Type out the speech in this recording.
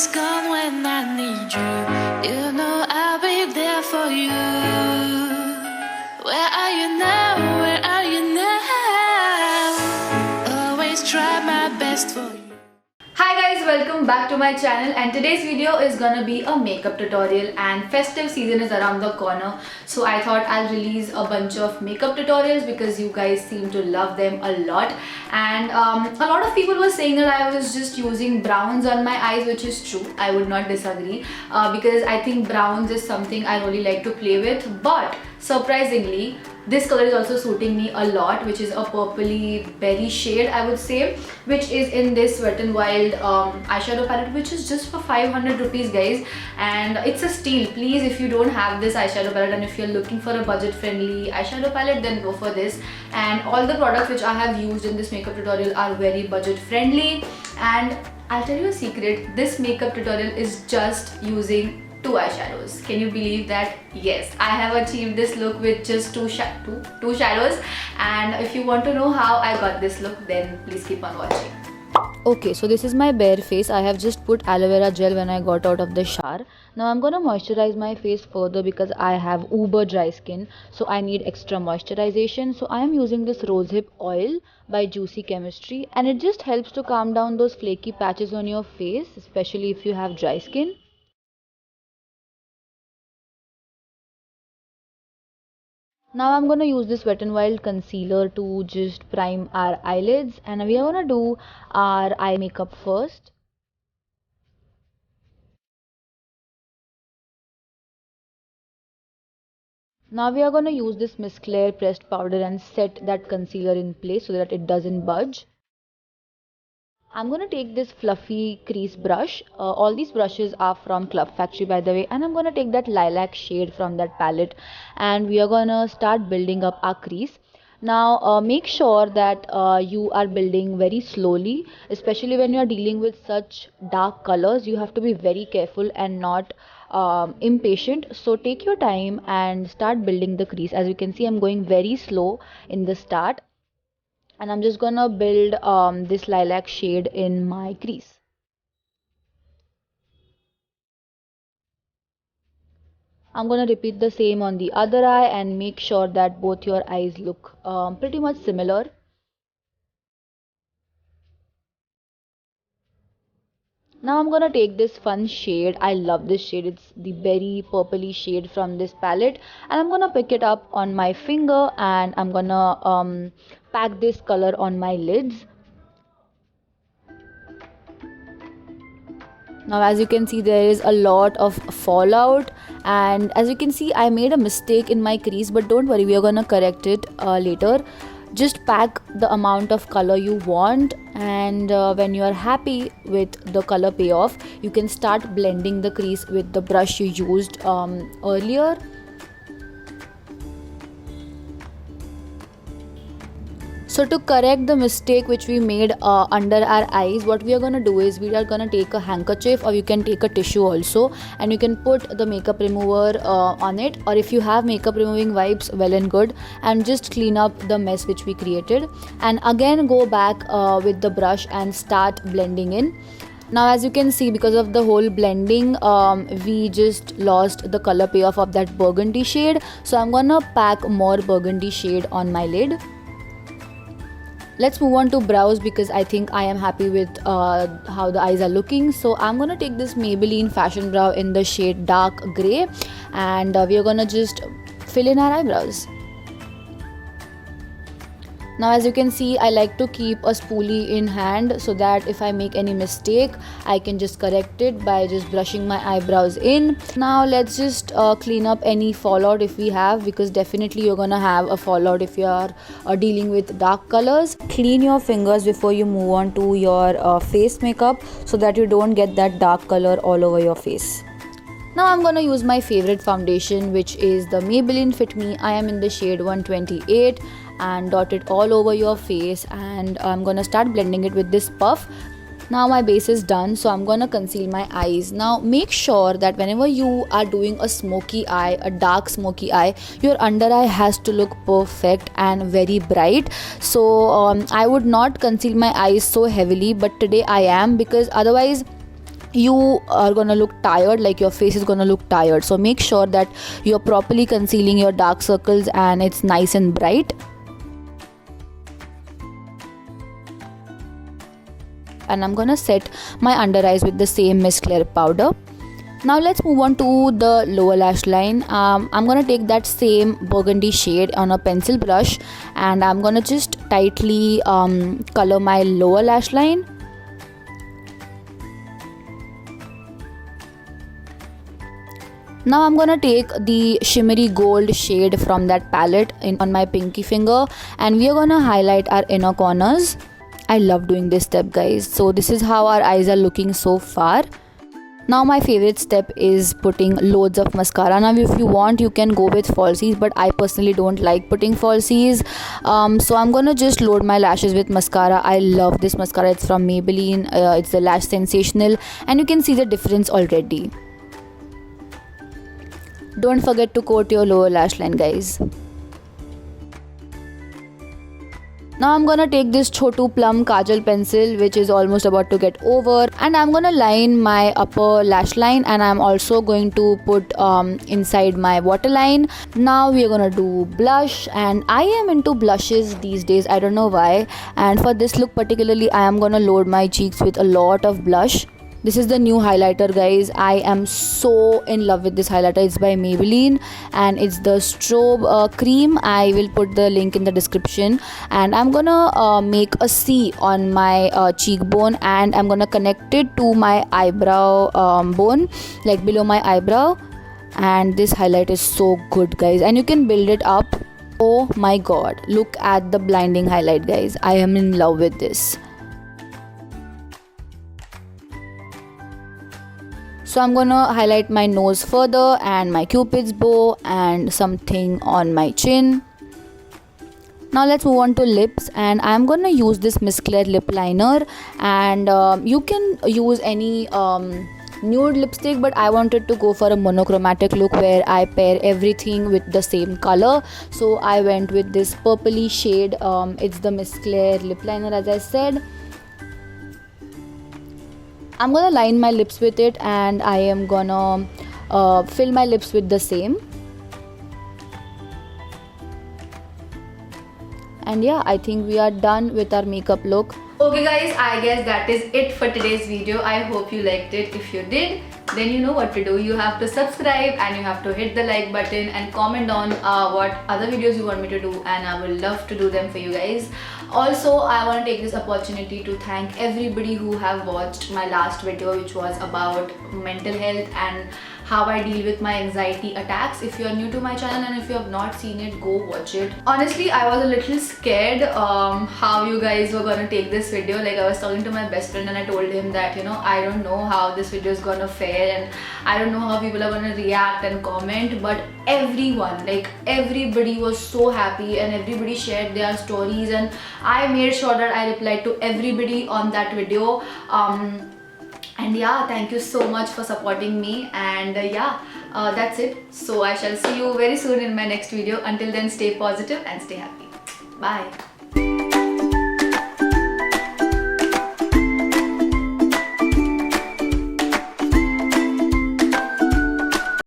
always come when I need you. You know I'll be there for you. Where are you now? Where are you now? Always try my best for you. Hi guys, welcome back to my channel, and today's video is gonna be a makeup tutorial, and festive season is around the corner, so I thought I'll release a bunch of makeup tutorials because you guys seem to love them a lot. And a lot of people were saying that I was just using browns on my eyes, which is true. I would not disagree because I think browns is something I really like to play with, but surprisingly this color is also suiting me a lot, which is a purpley berry shade, I would say, which is in this Wet n Wild eyeshadow palette, which is just for 500 rupees guys, and it's a steal. Please, if you don't have this eyeshadow palette and if you're looking for a budget friendly eyeshadow palette, then go for this. And all the products which I have used in this makeup tutorial are very budget friendly, and I'll tell you a secret, this makeup tutorial is just using two eyeshadows. Can you believe that? Yes, I have achieved this look with just two shadows, and if you want to know how I got this look, then please keep on watching. Okay, so this is my bare face. I have just put aloe vera gel when I got out of the shower. Now I'm gonna moisturize my face further because I have uber dry skin, so I need extra moisturization. So I am using this rosehip oil by Juicy Chemistry, and it just helps to calm down those flaky patches on your face, especially if you have dry skin. Now I'm gonna use this Wet n Wild concealer to just prime our eyelids, and we are gonna do our eye makeup first. Now we are gonna use this Miss Claire pressed powder and set that concealer in place so that it doesn't budge. I'm gonna take this fluffy crease brush. All these brushes are from Club Factory, by the way, and I'm gonna take that lilac shade from that palette, and we are gonna start building up our crease. Now make sure that you are building very slowly, especially when you are dealing with such dark colors. You have to be very careful and not impatient. So take your time and start building the crease. As you can see, I'm going very slow in the start, and I'm just gonna build this lilac shade in my crease. I'm gonna repeat the same on the other eye and make sure that both your eyes look pretty much similar. Now I'm gonna take this fun shade. I love this shade. It's the berry purpley shade from this palette, and I'm gonna pick it up on my finger, and I'm gonna pack this color on my lids. Now as you can see, there is a lot of fallout, and as you can see, I made a mistake in my crease, but don't worry, we are gonna correct it later. Just pack the amount of color you want, and when you are happy with the color payoff, you can start blending the crease with the brush you used earlier. So to correct the mistake which we made under our eyes, what we are going to do is we are going to take a handkerchief, or you can take a tissue also, and you can put the makeup remover on it, or if you have makeup removing wipes, well and good, and just clean up the mess which we created, and again go back with the brush and start blending in. Now as you can see, because of the whole blending, we just lost the color payoff of that burgundy shade, so I'm gonna pack more burgundy shade on my lid. Let's move on to brows because I think I am happy with how the eyes are looking. So I'm gonna take this Maybelline Fashion Brow in the shade dark grey, and we are gonna just fill in our eyebrows. Now as you can see, I like to keep a spoolie in hand so that if I make any mistake, I can just correct it by just brushing my eyebrows in. Now let's just clean up any fallout if we have, because definitely you're gonna have a fallout if you are dealing with dark colors. Clean your fingers before you move on to your face makeup so that you don't get that dark color all over your face. Now I'm gonna use my favorite foundation, which is the Maybelline Fit Me. I am in the shade 128, and dot it all over your face, and I'm gonna start blending it with this puff. Now my base is done, so I'm gonna conceal my eyes. Now make sure that whenever you are doing a smoky eye, a dark smoky eye, your under eye has to look perfect and very bright. So I would not conceal my eyes so heavily, but today I am, because otherwise you are gonna look tired, like your face is gonna look tired. So make sure that you're properly concealing your dark circles and it's nice and bright. And I'm gonna set my under eyes with the same Mist Clear powder. Now let's move on to the lower lash line. I'm gonna take that same burgundy shade on a pencil brush, and I'm gonna just tightly color my lower lash line. Now I'm gonna take the shimmery gold shade from that palette on my pinky finger, and we are gonna highlight our inner corners. I love doing this step, guys. So this is how our eyes are looking so far. Now my favorite step is putting loads of mascara. Now if you want, you can go with falsies, but I personally don't like putting falsies. So I'm gonna just load my lashes with mascara. I love this mascara. It's from Maybelline. It's the Lash Sensational, and you can see the difference already. Don't forget to coat your lower lash line, guys. Now I'm gonna take this Chotu Plum Kajal pencil, which is almost about to get over, and I'm gonna line my upper lash line, and I'm also going to put inside my waterline. Now we are gonna do blush, and I am into blushes these days. I don't know why. And for this look particularly, I am gonna load my cheeks with a lot of blush. This is the new highlighter, guys. I am so in love with this highlighter. It's by Maybelline, and it's the Strobe cream. I will put the link in the description. And I'm gonna make a C on my cheekbone, and I'm gonna connect it to my eyebrow bone, like below my eyebrow. And this highlight is so good, guys, and you can build it up. Oh my god, look at the blinding highlight, guys. I am in love with this. So I'm gonna highlight my nose further, and my cupid's bow, and something on my chin. Now let's move on to lips, and I'm gonna use this Mist Clear lip liner, and you can use any nude lipstick, but I wanted to go for a monochromatic look where I pair everything with the same color. So I went with this purpley shade. It's the Mist Clear lip liner, as I said. I'm gonna line my lips with it, and I am gonna fill my lips with the same. And yeah, I think we are done with our makeup look. Okay guys, I guess that is it for today's video. I hope you liked it. If you did, then you know what to do. You have to subscribe, and you have to hit the like button, and comment on what other videos you want me to do, and I will love to do them for you guys. Also, I want to take this opportunity to thank everybody who have watched my last video, which was about mental health and how I deal with my anxiety attacks. If you are new to my channel and if you have not seen it, go watch it. Honestly, I was a little scared how you guys were gonna take this video. Like, I was talking to my best friend, and I told him that, you know, I don't know how this video is gonna fare, and I don't know how people are gonna react and comment. But everyone, like everybody, was so happy, and everybody shared their stories, and I made sure that I replied to everybody on that video. And yeah, thank you so much for supporting me. And that's it. So I shall see you very soon in my next video. Until then, stay positive and stay happy. Bye.